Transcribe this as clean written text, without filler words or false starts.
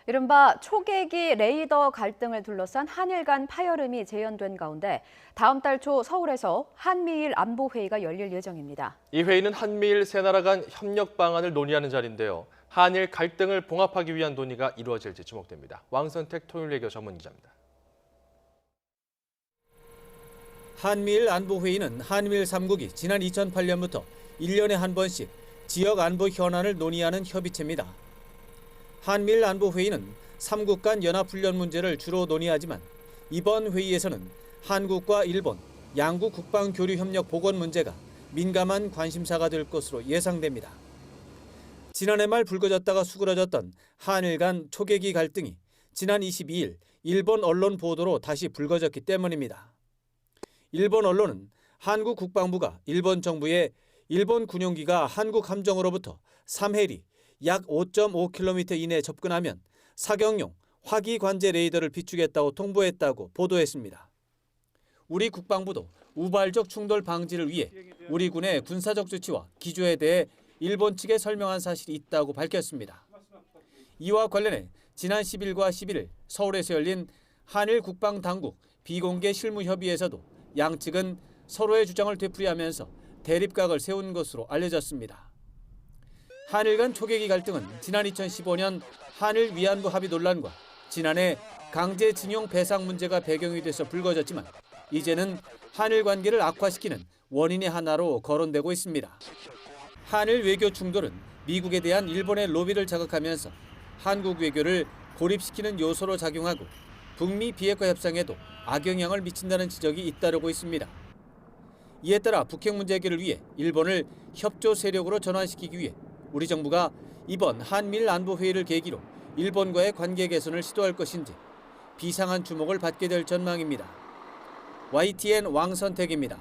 이른바 초계기 레이더 갈등을 둘러싼 한일 간 파열음이 재현된 가운데 다음 달 초 서울에서 한미일 안보회의가 열릴 예정입니다. 이 회의는 한미일 세 나라 간 협력 방안을 논의하는 자리인데요. 한일 갈등을 봉합하기 위한 논의가 이루어질지 주목됩니다. 왕선택 통일외교 전문기자입니다. 한미일 안보회의는 한미일 3국이 지난 2008년부터 1년에 한 번씩 지역 안보 현안을 논의하는 협의체입니다. 한미일 안보회의는 3국 간 연합훈련 문제를 주로 논의하지만 이번 회의에서는 한국과 일본, 양국 국방교류 협력 복원 문제가 민감한 관심사가 될 것으로 예상됩니다. 지난해 말 불거졌다가 수그러졌던 한일 간 초계기 갈등이 지난 22일 일본 언론 보도로 다시 불거졌기 때문입니다. 일본 언론은 한국 국방부가 일본 정부에 일본 군용기가 한국 함정으로부터 3해리 약 5.5km 이내에 접근하면 사격용 화기 관제 레이더를 비추겠다고 통보했다고 보도했습니다. 우리 국방부도 우발적 충돌 방지를 위해 우리 군의 군사적 조치와 기조에 대해 일본 측에 설명한 사실이 있다고 밝혔습니다. 이와 관련해 지난 10일과 11일 서울에서 열린 한일 국방당국 비공개 실무협의에서도 양측은 서로의 주장을 되풀이하면서 대립각을 세운 것으로 알려졌습니다. 한일 간 초계기 갈등은 지난 2015년 한일 위안부 합의 논란과 지난해 강제징용 배상 문제가 배경이 돼서 불거졌지만 이제는 한일 관계를 악화시키는 원인의 하나로 거론되고 있습니다. 한일 외교 충돌은 미국에 대한 일본의 로비를 자극하면서 한국 외교를 고립시키는 요소로 작용하고 북미 비핵화 협상에도 악영향을 미친다는 지적이 잇따르고 있습니다. 이에 따라 북핵 문제 해결을 위해 일본을 협조 세력으로 전환시키기 위해 우리 정부가 이번 한미일 안보회의를 계기로 일본과의 관계 개선을 시도할 것인지 비상한 주목을 받게 될 전망입니다. YTN 왕선택입니다.